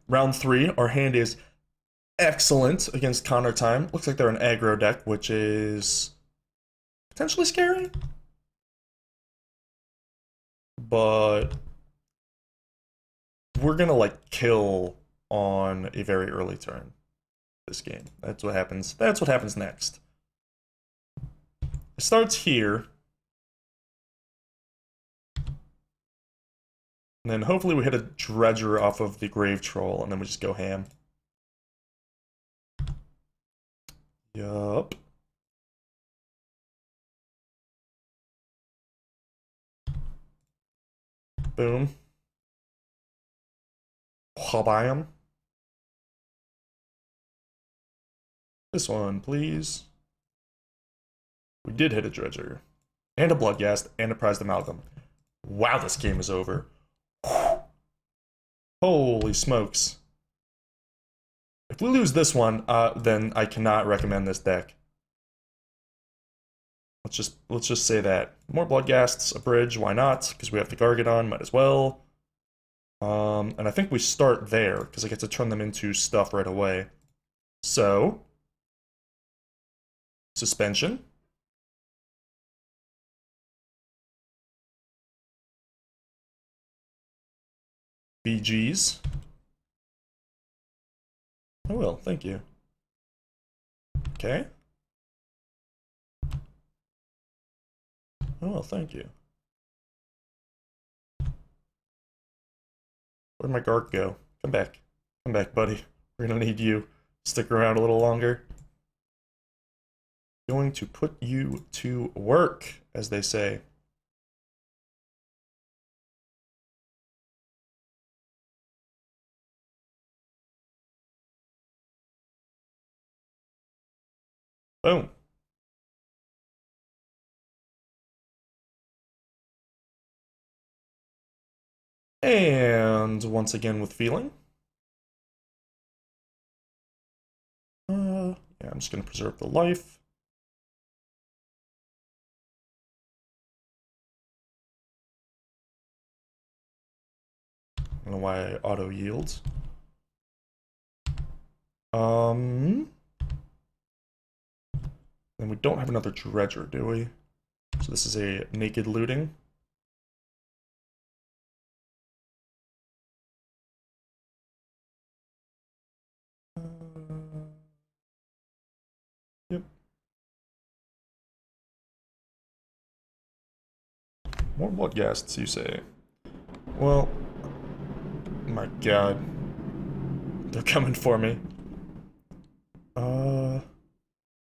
round 3. Our hand is excellent against counter time. Looks like they're an aggro deck, which is potentially scary. But we're gonna like kill on a very early turn this game. That's what happens. That's what happens next. It starts here. And then hopefully we hit a Dredger off of the Grave-Troll, and then we just go ham. Yup. Boom. Habayam. This one, please. We did hit a Dredger. And a Bloodghast, and a Prized Amalgam. Wow, this game is over. Holy smokes. If we lose this one, then I cannot recommend this deck. Let's just say that. More Bloodghasts, a bridge, why not? Because we have the Gargadon, might as well. And I think we start there, because I get to turn them into stuff right away. So, suspension. BGs. I will, thank you. Okay. Oh, well, thank you. Where'd my Garg go? Come back. Come back, buddy. We're gonna need you. Stick around a little longer. Going to put you to work, as they say. Boom. And once again with feeling. Yeah, I'm just going to preserve the life. I don't know why I auto yield. Then we don't have another Dredger, do we? So this is a naked looting. Yep. More Bloodghasts, you say? Well, my god. They're coming for me.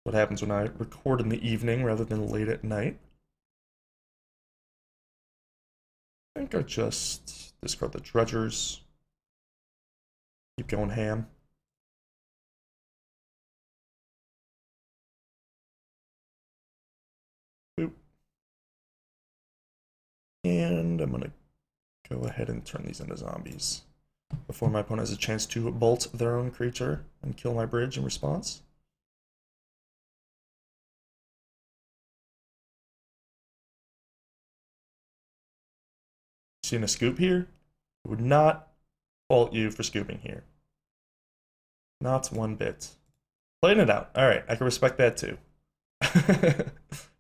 What happens when I record in the evening rather than late at night? I think I just discard the Dredgers. Keep going ham. Boop. And I'm gonna go ahead and turn these into zombies before my opponent has a chance to bolt their own creature and kill my bridge in response. Seeing a scoop here? I would not fault you for scooping here. Not one bit. Playing it out. Alright, I can respect that too.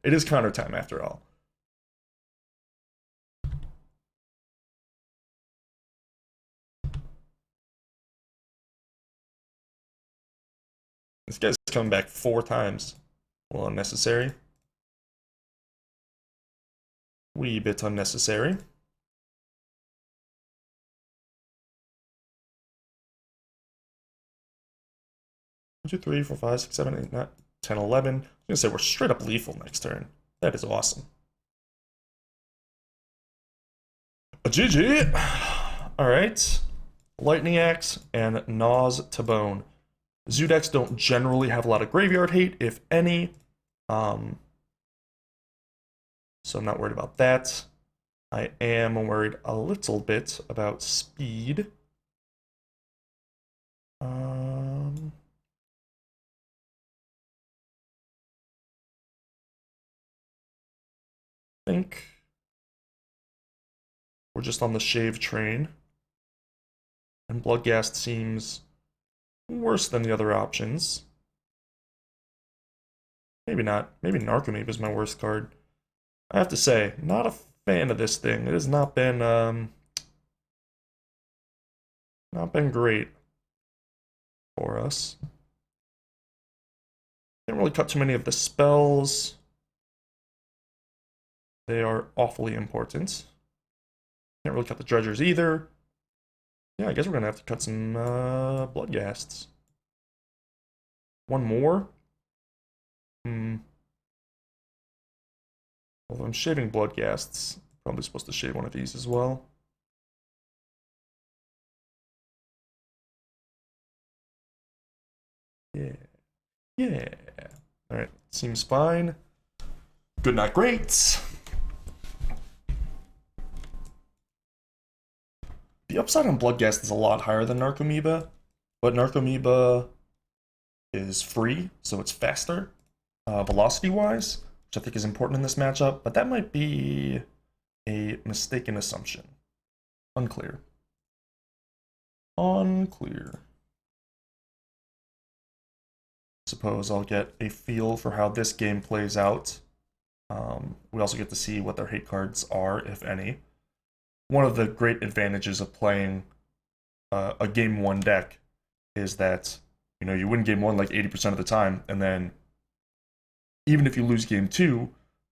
It is counter time after all. This guy's coming back 4 times. Well, unnecessary. Wee bit unnecessary. 1, 2, 3, 4, 5, 6, 7, 8, 9, 10, 11. I'm gonna say we're straight up lethal next turn. That is awesome. A GG. Alright. Lightning Axe and Gnaws to Bone. Zoo decks don't generally have a lot of graveyard hate, if any. So I'm not worried about that. I am worried a little bit about speed. I think we're just on the shave train. And Bloodghast seems worse than the other options. Maybe not. Maybe Narcomoeba is my worst card. I have to say, not a fan of this thing. It has not been great for us. Can't really cut too many of the spells. They are awfully important. Can't really cut the dredgers either. Yeah, I guess we're gonna have to cut some Bloodghasts. One more? Although I'm shaving Bloodghasts, probably supposed to shave one of these as well. Yeah. Yeah. Alright, seems fine. Good, not great. The upside on Bloodghast is a lot higher than Narcomoeba, but Narcomoeba is free, so it's faster, velocity-wise, which I think is important in this matchup, but that might be a mistaken assumption. Unclear. Unclear. Suppose I'll get a feel for how this game plays out. We also get to see what their hate cards are, if any. One of the great advantages of playing a game 1 deck is that, you know, you win game 1 like 80% of the time, and then even if you lose game 2,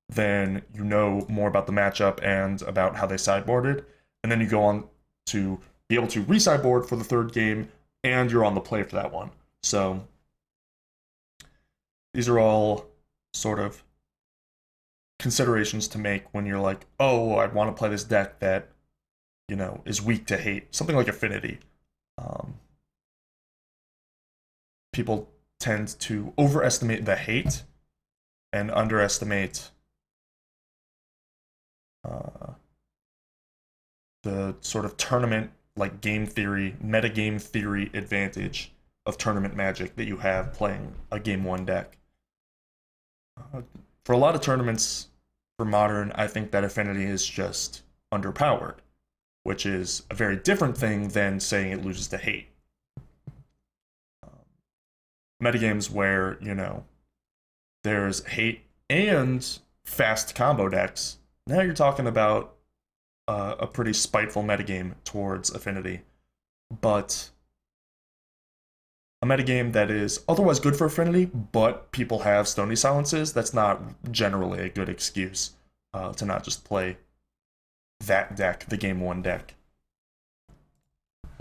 then you know more about the matchup and about how they sideboarded, and then you go on to be able to re-sideboard for the 3rd game, and you're on the play for that one. So these are all sort of considerations to make when you're like, oh, I want to play this deck that, you know, is weak to hate. Something like Affinity. People tend to overestimate the hate and underestimate the sort of tournament, like game theory, metagame theory advantage of tournament magic that you have playing a game 1 deck. For a lot of tournaments for Modern, I think that Affinity is just underpowered, which is a very different thing than saying it loses to hate. Metagames where, you know, there's hate and fast combo decks, now you're talking about a pretty spiteful metagame towards Affinity. But a metagame that is otherwise good for Affinity, but people have Stony Silences, that's not generally a good excuse to not just play that deck, the game 1 deck.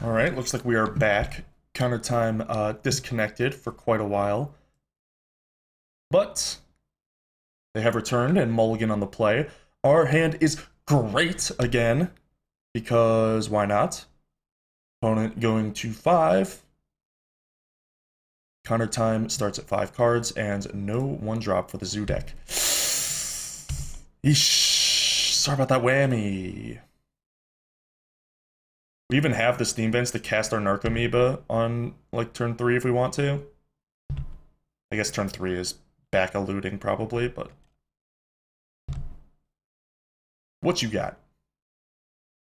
Alright, looks like we are back. Counter time disconnected for quite a while. But they have returned and mulligan on the play. Our hand is great again, because why not? Opponent going to 5. Counter time starts at 5 cards, and no 1-drop for the Zoo deck. Eesh, sorry about that whammy. We even have the Steam Vents to cast our Narcomoeba on, like, turn 3 if we want to. I guess turn 3 is back eluding, probably, but... What you got?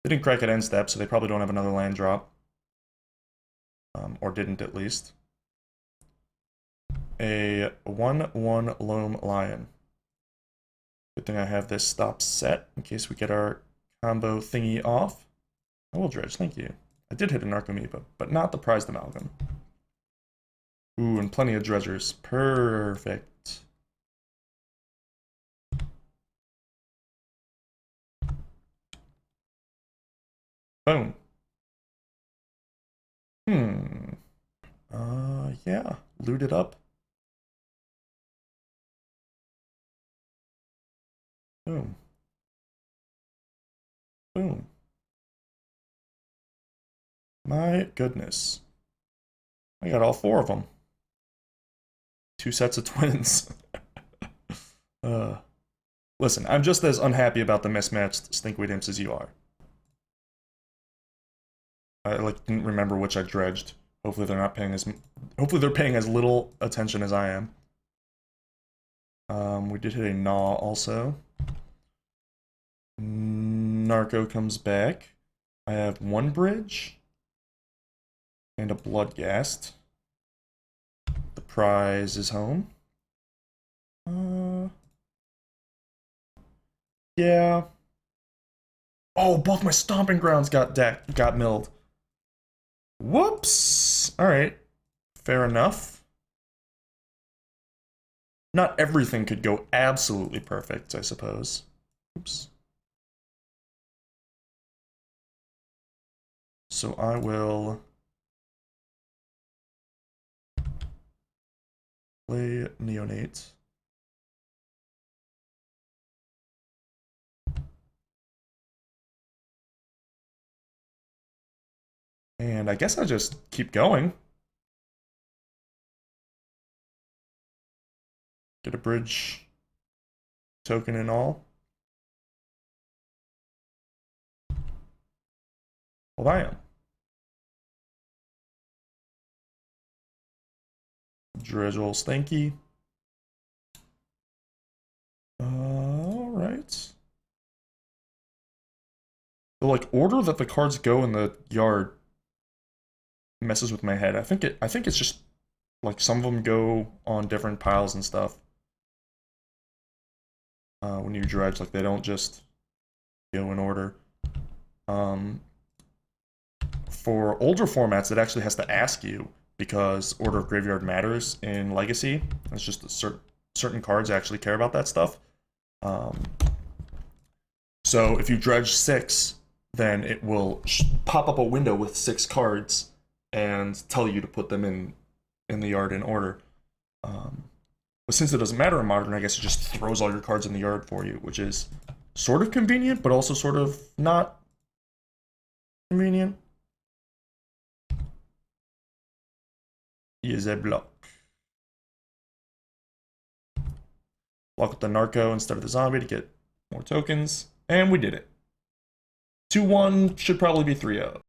They didn't crack at end step, so they probably don't have another land drop. Or didn't, at least. A 1/1 Loam Lion. Good thing I have this stop set, in case we get our combo thingy off. I will dredge, thank you. I did hit a Narcomoeba, but not the Prized Amalgam. Ooh, and plenty of dredgers. Perfect. Boom. Yeah, loot it up. Boom. Boom. My goodness. I got all 4 of them. 2 sets of twins. Listen, I'm just as unhappy about the mismatched Stinkweed Imps as you are. I didn't remember which I dredged. Hopefully they're not paying as... Hopefully they're paying as little attention as I am. We did hit a Gnaw also. Narco comes back. I have 1 bridge. and a Bloodghast. The prize is home. Yeah. Oh, both my stomping grounds got milled. Whoops. All right. Fair enough. Not everything could go absolutely perfect, I suppose. Oops. So I will play Neonate. And I guess I just keep going. Get a bridge token and all. Well, I am. Dredge will stanky. Alright. The order that the cards go in the yard messes with my head. I think it's just some of them go on different piles and stuff. When you dredge, they don't just go in order. For older formats, it actually has to ask you because order of graveyard matters in Legacy. It's just certain cards actually care about that stuff. So if you dredge 6, then it will pop up a window with 6 cards and tell you to put them in the yard in order. But since it doesn't matter in Modern, I guess it just throws all your cards in the yard for you, which is sort of convenient, but also sort of not convenient. Use a block. Block with the Narco instead of the Zombie to get more tokens. And we did it. 2-1 should probably be 3-0.